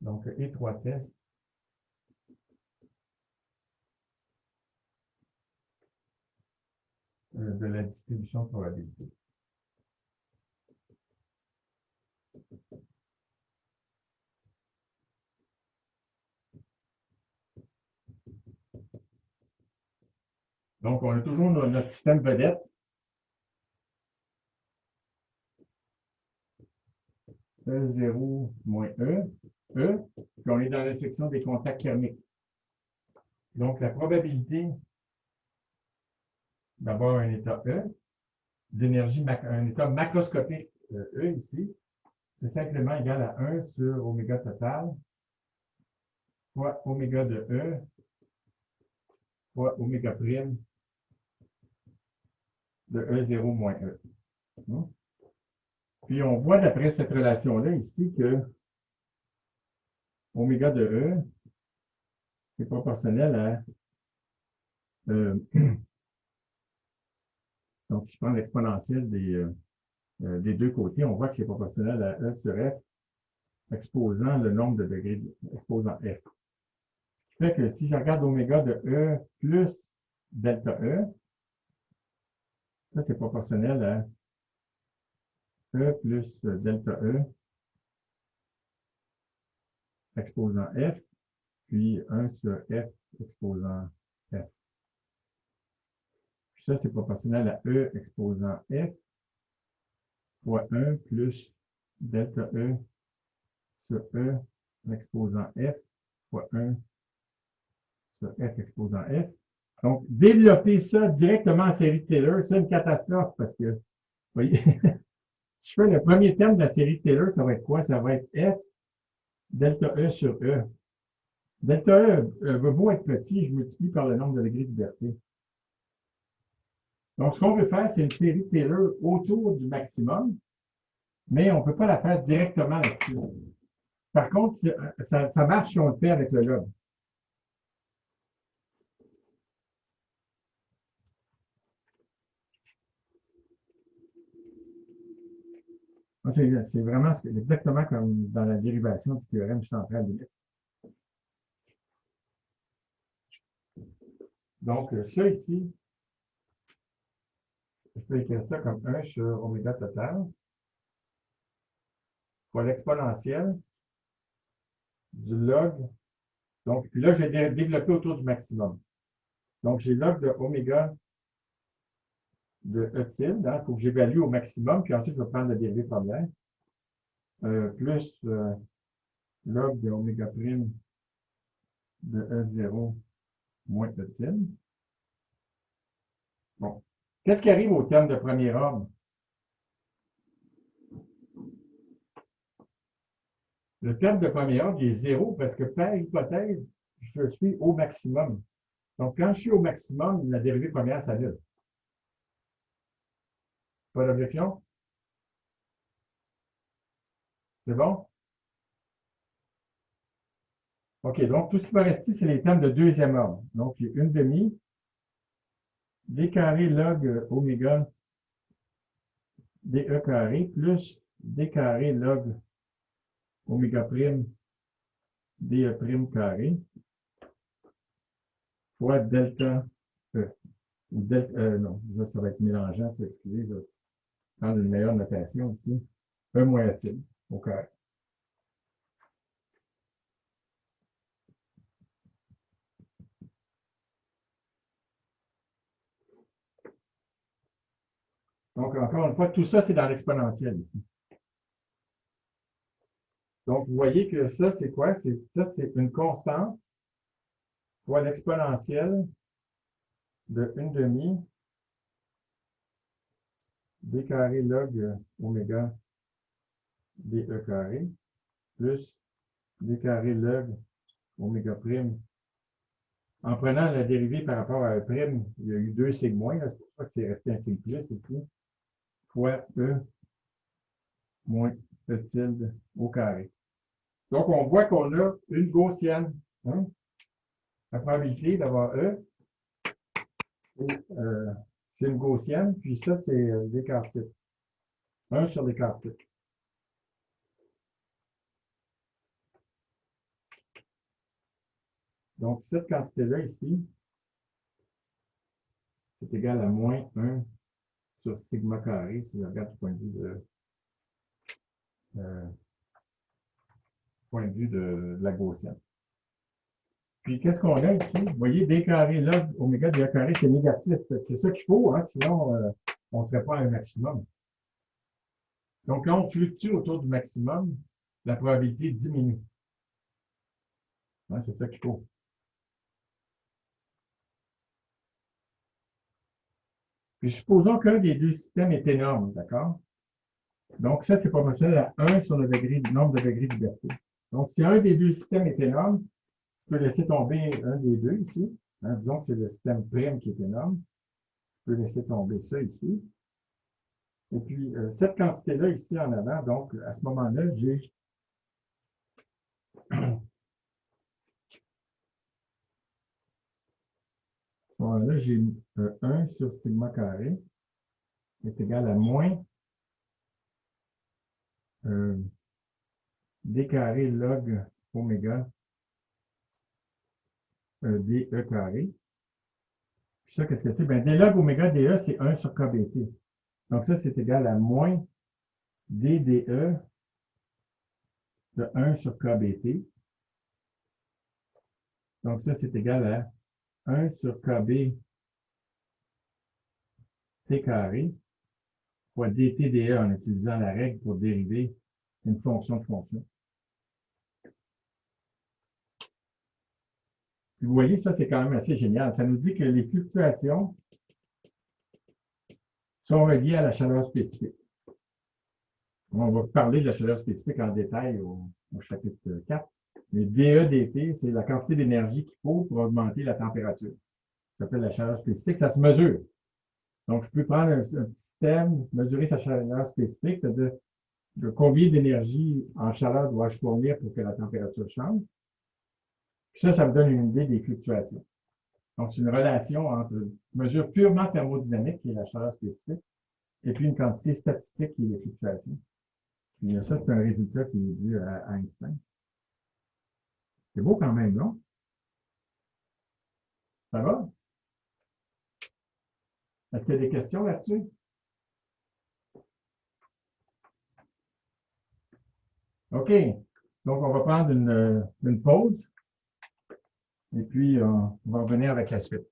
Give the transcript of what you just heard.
Donc, étroitesse de la distribution de probabilité. Donc, on a toujours notre système vedette. E0 moins E, puis on est dans la section des contacts thermiques. Donc, la probabilité d'avoir un état E, d'énergie, un état macroscopique E ici, c'est simplement égal à 1 sur oméga total, fois oméga de E, fois oméga prime de E0 moins E. Puis on voit d'après cette relation-là ici que oméga de E, c'est proportionnel à donc si je prends l'exponentielle des deux côtés, on voit que c'est proportionnel à E sur F exposant le nombre de degrés exposant F. Ce qui fait que si je regarde oméga de E plus delta E, ça c'est proportionnel à E plus delta E exposant F, puis 1 sur F exposant F. Puis ça, c'est proportionnel à E exposant F fois 1 plus delta E sur E exposant F fois 1 sur F exposant F. Donc, développer ça directement en série de Taylor, c'est une catastrophe parce que, vous voyez, si je fais le premier terme de la série de Taylor, ça va être quoi? Ça va être F delta E sur E. Delta E veut beau être petit, je multiplie par le nombre de degrés de liberté. Donc, ce qu'on veut faire, c'est une série de Taylor autour du maximum, mais on ne peut pas la faire directement là-dessus. Par contre, ça marche si on le fait avec le log. C'est vraiment exactement comme dans la dérivation du théorème que je suis en train de lire. Donc, ça ici, je peux écrire ça comme 1 sur oméga total fois l'exponentielle du log. Donc, là, je vais développer autour du maximum. Donc, j'ai log de oméga de E tilde. Il faut que j'évalue au maximum, puis ensuite, je vais prendre la dérivée première. Plus log de oméga prime de E0 moins E tilde. Bon. Qu'est-ce qui arrive au terme de premier ordre? Le terme de premier ordre il est 0 parce que par hypothèse, je suis au maximum. Donc, quand je suis au maximum, la dérivée première s'annule. Pas d'objection? C'est bon? OK, donc tout ce qui va rester, c'est les termes de deuxième ordre. Donc, il y a une demi, d carré log oméga dE carré plus d carré log oméga prime dE prime carré fois delta E. Ou delta, non, là, ça va être mélangeant, ça, excusez, je vais prendre une meilleure notation ici. E moins tilde au carré. Donc, encore une fois, tout ça, c'est dans l'exponentielle ici. Donc, vous voyez que ça, c'est quoi? Ça, c'est une constante fois l'exponentielle de 1 demi d carré log oméga dE carré plus d carré log oméga prime. En prenant la dérivée par rapport à E prime, il y a eu 2 sigmoïdes, c'est pour ça que c'est resté un signe plus ici, fois E moins E tilde au carré. Donc, on voit qu'on a une gaussienne. Hein? La probabilité d'avoir E, c'est une gaussienne, puis ça, c'est l'écart type. 1 sur l'écart type. Donc, cette quantité-là ici, c'est égal à moins 1 sur sigma carré, si je regarde du euh, point de vue de la gaussienne. Puis, qu'est-ce qu'on a ici? Vous voyez, d carré, log oméga d carré, c'est négatif. C'est ça qu'il faut, hein? Sinon, on ne serait pas à un maximum. Donc, quand on fluctue autour du maximum, la probabilité diminue. Hein, c'est ça qu'il faut. Puis, supposons qu'un des deux systèmes est énorme, d'accord? Donc, ça, c'est proportionnel à 1 sur le nombre de degrés de liberté. Donc, si un des deux systèmes est énorme, je peux laisser tomber un des deux ici. Hein, disons que c'est le système prime qui est énorme. Je peux laisser tomber ça ici. Et puis, cette quantité-là ici en avant, donc, à ce moment-là, j'ai là, j'ai 1 sur sigma carré est égal à moins d carré log oméga dE carré. Puis ça, qu'est-ce que c'est? Bien, d log oméga dE, c'est 1 sur kBt. Donc ça, c'est égal à moins dDE de 1 sur kBt. Donc ça, c'est égal à 1 sur kb t carré fois dt dE en utilisant la règle pour dériver une fonction de fonction. Puis vous voyez, ça, c'est quand même assez génial. Ça nous dit que les fluctuations sont reliées à la chaleur spécifique. On va parler de la chaleur spécifique en détail au chapitre 4. Mais dE dt, c'est la quantité d'énergie qu'il faut pour augmenter la température. Ça s'appelle la chaleur spécifique. Ça se mesure. Donc, je peux prendre un système, mesurer sa chaleur spécifique, c'est-à-dire combien d'énergie en chaleur dois-je fournir pour que la température change. Puis ça me donne une idée des fluctuations. Donc, c'est une relation entre une mesure purement thermodynamique, qui est la chaleur spécifique, et puis une quantité statistique, qui est les fluctuations. Puis ça, c'est un résultat qui est dû à Einstein. C'est beau quand même, non? Ça va? Est-ce qu'il y a des questions là-dessus? OK. Donc, on va prendre une pause. Et puis, on va revenir avec la suite.